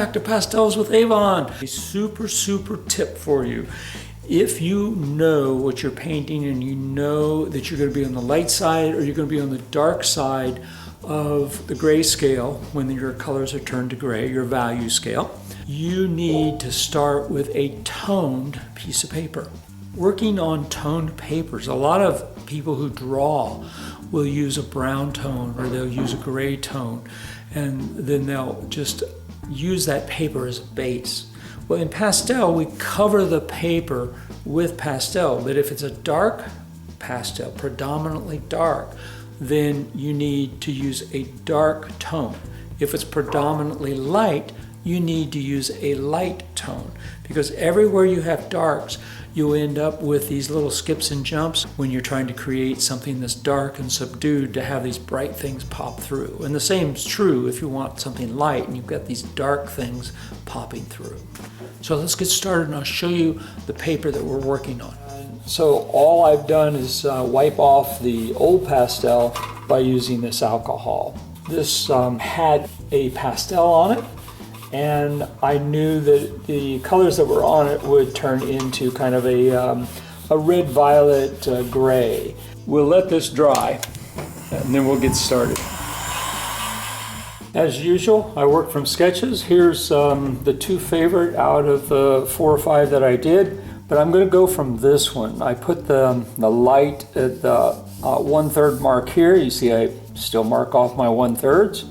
back to Pastels with Avon. A super tip for you. If you know what you're painting and you know that you're going to be on the light side or you're going to be on the dark side of the gray scale when your colors are turned to gray, your value scale, you need to start with a toned piece of paper. Working on toned papers, a lot of people who draw will use a brown tone or they'll use a gray tone, and then they'll just use that paper as a base. Well, in pastel, we cover the paper with pastel, but if it's a dark pastel, predominantly dark, then you need to use a dark tone. If it's predominantly light, you need to use a light tone, because everywhere you have darks, you'll end up with these little skips and jumps when you're trying to create something that's dark and subdued to have these bright things pop through. And the same is true if you want something light and you've got these dark things popping through. So let's get started and I'll show you the paper that we're working on. So all I've done is wipe off the old pastel by using this alcohol. This had a pastel on it, and I knew that the colors that were on it would turn into kind of a red-violet gray. We'll let this dry and then we'll get started. As usual, I work from sketches. Here's the two favorite out of the 4 or 5 that I did, but I'm going to go from this one. I put the light at the 1/3 mark here. You see I still mark off my 1/3,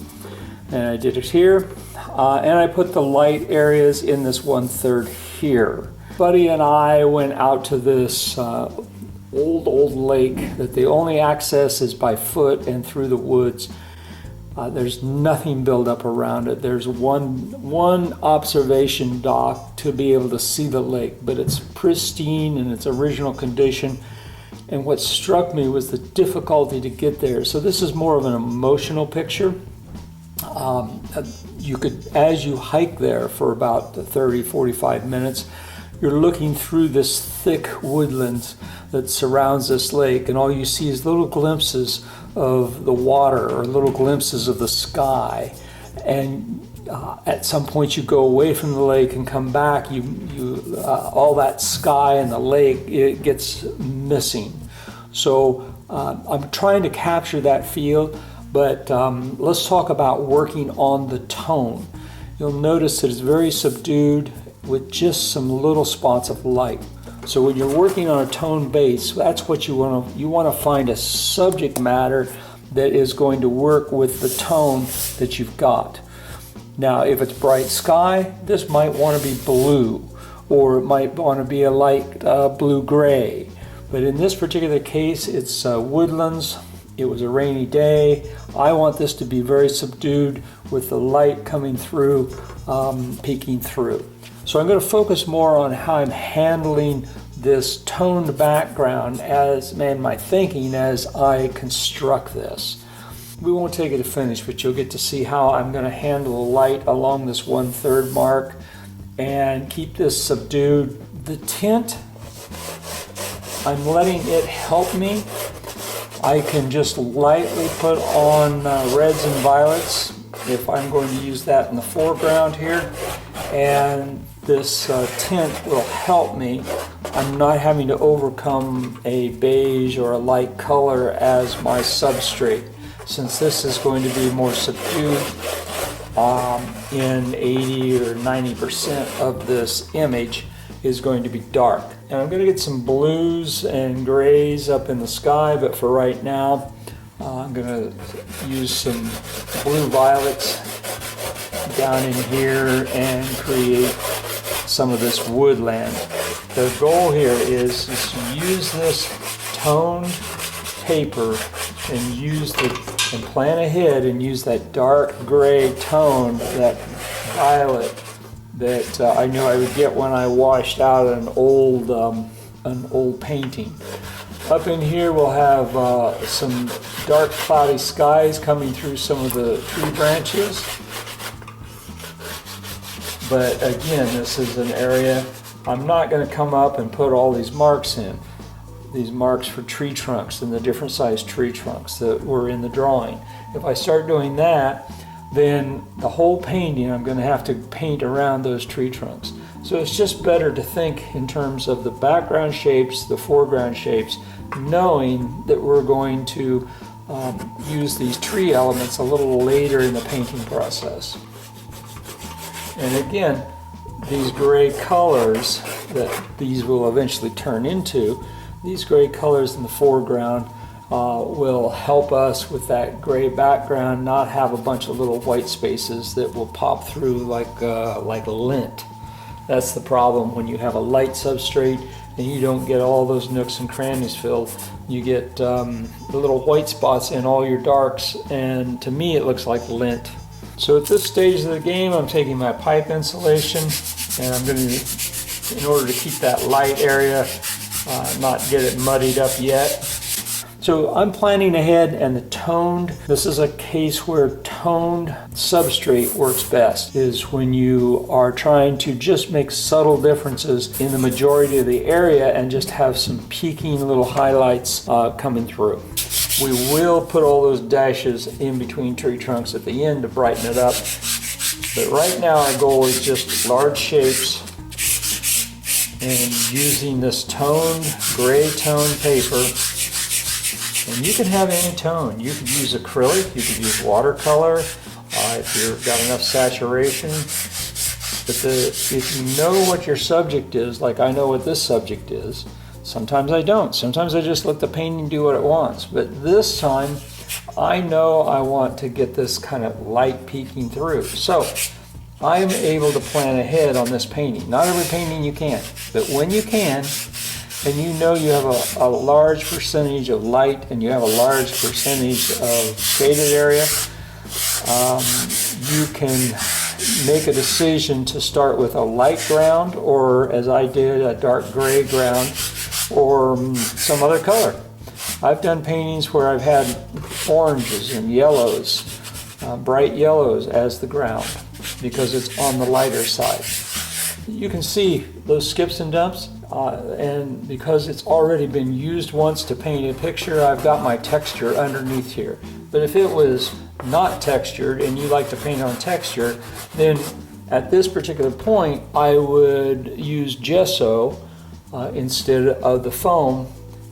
and I did it here. And I put the light areas in this 1/3 here. Buddy and I went out to this old lake that the only access is by foot and through the woods. There's nothing built up around it. There's one observation dock to be able to see the lake, but it's pristine in its original condition. And what struck me was the difficulty to get there. So this is more of an emotional picture. You could, as you hike there for about 30-45 minutes, you're looking through this thick woodlands that surrounds this lake, and all you see is little glimpses of the water or little glimpses of the sky. And at some point you go away from the lake and come back, all that sky and the lake, it gets missing. So I'm trying to capture that feel. But let's talk about working on the tone. You'll notice that it's very subdued with just some little spots of light. So when you're working on a tone base, that's what you want to. You want to find a subject matter that is going to work with the tone that you've got. Now, if it's bright sky, this might want to be blue, or it might want to be a light blue-gray. But in this particular case, it's woodlands. It was a rainy day. I want this to be very subdued with the light coming through, peeking through. So I'm going to focus more on how I'm handling this toned background and my thinking as I construct this. We won't take it to finish, but you'll get to see how I'm going to handle the light along this 1/3 mark and keep this subdued. The tint, I'm letting it help me. I can just lightly put on reds and violets if I'm going to use that in the foreground here, and this tint will help me. I'm not having to overcome a beige or a light color as my substrate, since this is going to be more subdued. In 80 or 90% of this image is going to be dark. And I'm going to get some blues and grays up in the sky, but for right now I'm going to use some blue violets down in here and create some of this woodland. The goal here is to use this toned paper and plan ahead and use that dark gray tone, that violet, that I knew I would get when I washed out an old painting. Up in here we'll have some dark cloudy skies coming through some of the tree branches. But again, this is an area, I'm not going to come up and put all these marks in. These marks for tree trunks and the different size tree trunks that were in the drawing. If I start doing that, then the whole painting I'm going to have to paint around those tree trunks. So it's just better to think in terms of the background shapes, the foreground shapes, knowing that we're going to use these tree elements a little later in the painting process. And again, these gray colors that these will eventually turn into, these gray colors in the foreground will help us with that gray background, not have a bunch of little white spaces that will pop through like lint. That's the problem when you have a light substrate and you don't get all those nooks and crannies filled. You get the little white spots in all your darks, and to me it looks like lint. So at this stage of the game, I'm taking my pipe insulation and I'm going to, in order to keep that light area, not get it muddied up yet. So I'm planning ahead, and the toned, this is a case where toned substrate works best, is when you are trying to just make subtle differences in the majority of the area and just have some peaking little highlights coming through. We will put all those dashes in between tree trunks at the end to brighten it up. But right now our goal is just large shapes and using this toned, gray toned paper. And you can have any tone. You could use acrylic, you could use watercolor, if you've got enough saturation. But if you know what your subject is, like I know what this subject is, sometimes I don't. Sometimes I just let the painting do what it wants. But this time, I know I want to get this kind of light peeking through. So I'm able to plan ahead on this painting. Not every painting you can, but when you can, and you know you have a large percentage of light and you have a large percentage of shaded area, you can make a decision to start with a light ground, or as I did, a dark gray ground, or some other color. I've done paintings where I've had oranges and yellows, bright yellows as the ground, because it's on the lighter side. You can see those skips and dumps, and because it's already been used once to paint a picture, I've got my texture underneath here. But if it was not textured and you like to paint on texture, then at this particular point I would use gesso instead of the foam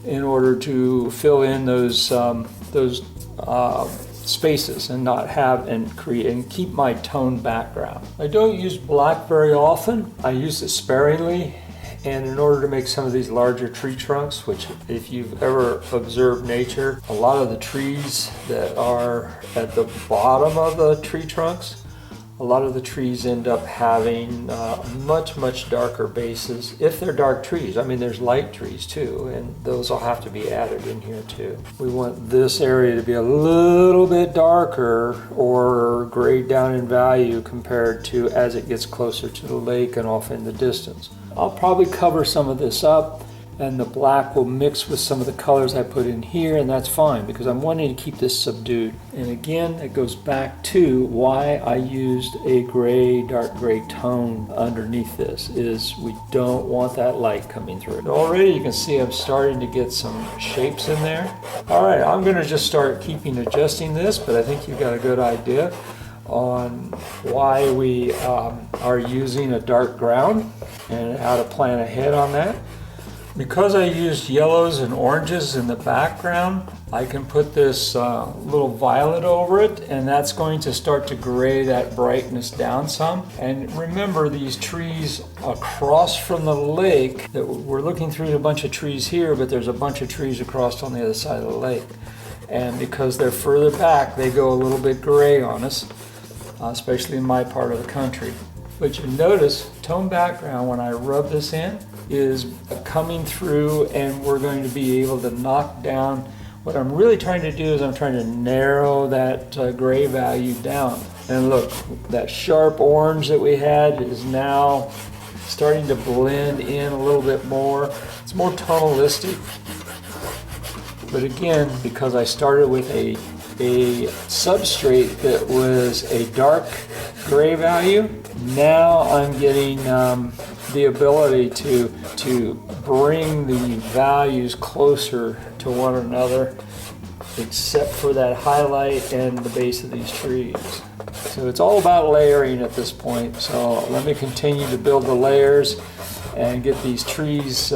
in order to fill in those spaces and not have and create and keep my tone background. I don't use black very often. I use it sparingly, and in order to make some of these larger tree trunks, which if you've ever observed nature, a lot of the trees that are at the bottom of the tree trunks, a lot of the trees end up having much darker bases if they're dark trees. I mean, there's light trees too, and those will have to be added in here too. We want this area to be a little bit darker or grayed down in value compared to as it gets closer to the lake and off in the distance. I'll probably cover some of this up, and the black will mix with some of the colors I put in here, and that's fine because I'm wanting to keep this subdued. And again, it goes back to why I used a gray, dark gray tone underneath this, is we don't want that light coming through. And already you can see I'm starting to get some shapes in there. All right, I'm gonna just start adjusting this, but I think you've got a good idea on why we are using a dark ground and how to plan ahead on that. Because I used yellows and oranges in the background, I can put this little violet over it, and that's going to start to gray that brightness down some. And remember, these trees across from the lake, that we're looking through a bunch of trees here, but there's a bunch of trees across on the other side of the lake. And because they're further back, they go a little bit gray on us, especially in my part of the country. But you notice, tone background, when I rub this in, is coming through, and we're going to be able to knock down. What I'm really trying to do is I'm trying to narrow that gray value down. And look, that sharp orange that we had is now starting to blend in a little bit more. It's more tonalistic. But again, because I started with a substrate that was a dark gray value, now I'm getting the ability to bring the values closer to one another, except for that highlight and the base of these trees. So it's all about layering at this point. So let me continue to build the layers and get these trees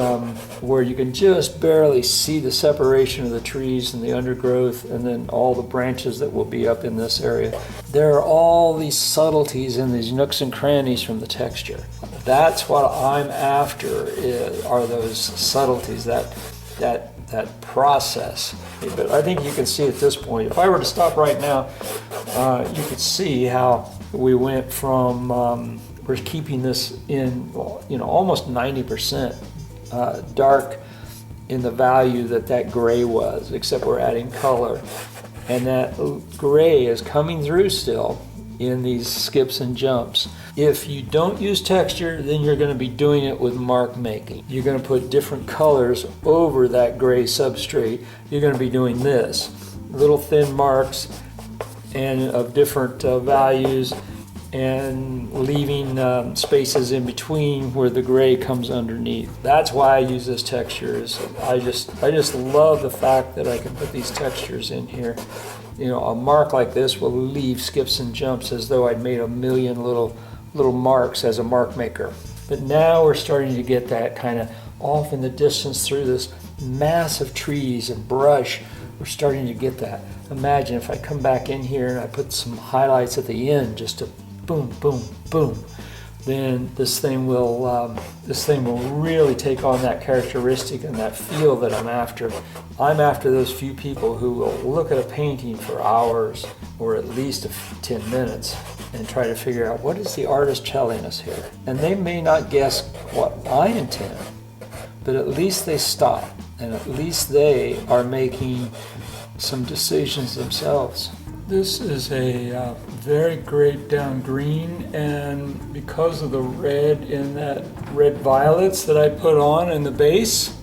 where you can just barely see the separation of the trees and the undergrowth, and then all the branches that will be up in this area. There are all these subtleties in these nooks and crannies from the texture. That's what I'm after, are those subtleties, that process. But I think you can see at this point, if I were to stop right now, you could see how we went from we're keeping this in, almost 90% dark in the value that gray was, except we're adding color. And that gray is coming through still in these skips and jumps. If you don't use texture, then you're going to be doing it with mark making. You're going to put different colors over that gray substrate. You're going to be doing this, little thin marks and of different values, and leaving spaces in between where the gray comes underneath. That's why I use this texture. I just love the fact that I can put these textures in here. A mark like this will leave skips and jumps as though I'd made a million little marks as a mark maker. But now we're starting to get that kind of off in the distance through this massive trees and brush. We're starting to get that. Imagine if I come back in here and I put some highlights at the end, just to boom, boom, boom, then this thing will really take on that characteristic and that feel that I'm after. I'm after those few people who will look at a painting for hours or at least 10 minutes and try to figure out, what is the artist telling us here? And they may not guess what I intend, but at least they stop, and at least they are making some decisions themselves. This is a very grayed down green, and because of the red in that red violets that I put on in the base,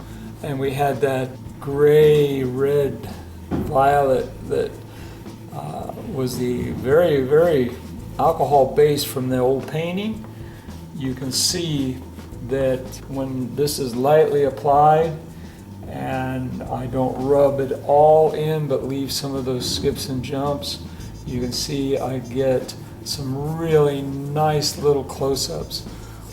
and we had that gray red violet that was the very, very alcohol base from the old painting, you can see that when this is lightly applied and I don't rub it all in but leave some of those skips and jumps, you can see I get some really nice little close-ups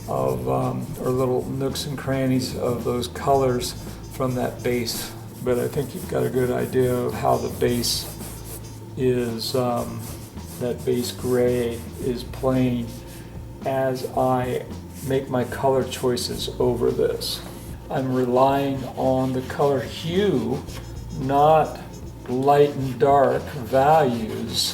of or little nooks and crannies of those colors from that base. But I think you've got a good idea of how the base is, that base gray is playing as I make my color choices over this. I'm relying on the color hue, not light and dark values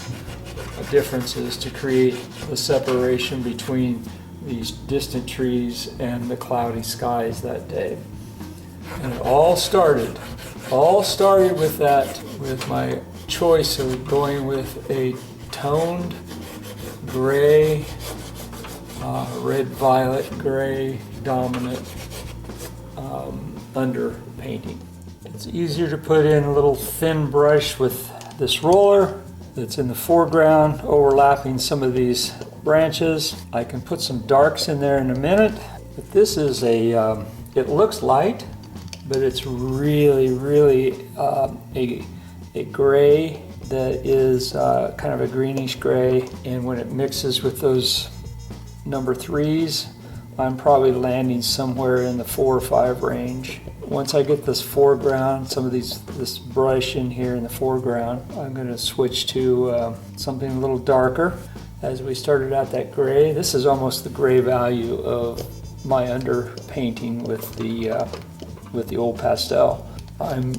differences, to create the separation between these distant trees and the cloudy skies that day. And it all started with my choice of going with a toned gray, red violet gray dominant underpainting. It's easier to put in a little thin brush with this roller that's in the foreground, overlapping some of these branches. I can put some darks in there in a minute, but this is it looks light, but it's really, really a gray that is kind of a greenish gray, and when it mixes with those number 3s, I'm probably landing somewhere in the 4 or 5 range. Once I get this foreground, this brush in here in the foreground, I'm going to switch to something a little darker. As we started out that gray, this is almost the gray value of my underpainting with the old pastel. I'm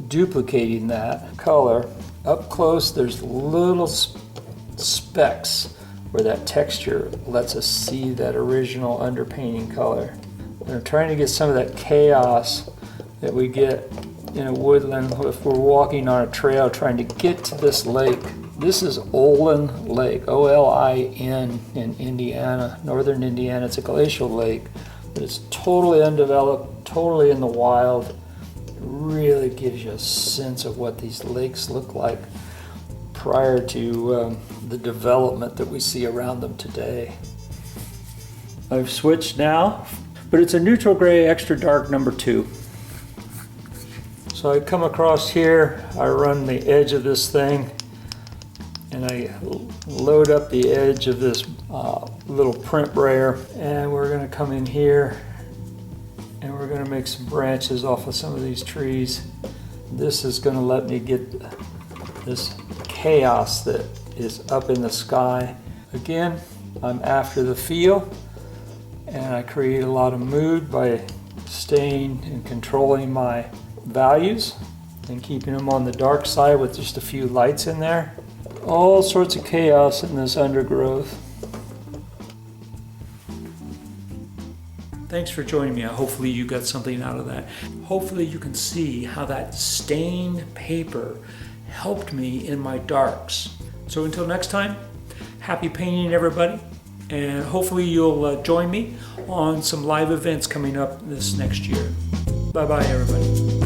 duplicating that color. Up close, there's little specks where that texture lets us see that original underpainting color. And I'm trying to get some of that chaos that we get in a woodland if we're walking on a trail trying to get to this lake. This is Olin Lake, O-L-I-N, in Indiana, northern Indiana. It's a glacial lake, but it's totally undeveloped, totally in the wild. It really gives you a sense of what these lakes look like prior to the development that we see around them today. I've switched now, but it's a neutral gray extra dark number 2. So I come across here, I run the edge of this thing, and and I load up the edge of this little print brayer, and we're going to come in here and we're going to make some branches off of some of these trees. This is going to let me get this chaos that is up in the sky. Again, I'm after the feel, and I create a lot of mood by staying and controlling my values and keeping them on the dark side with just a few lights in there. All sorts of chaos in this undergrowth. Thanks for joining me. Hopefully you got something out of that. Hopefully you can see how that stained paper helped me in my darks. So until next time, happy painting everybody, and hopefully you'll join me on some live events coming up this next year. Bye bye everybody.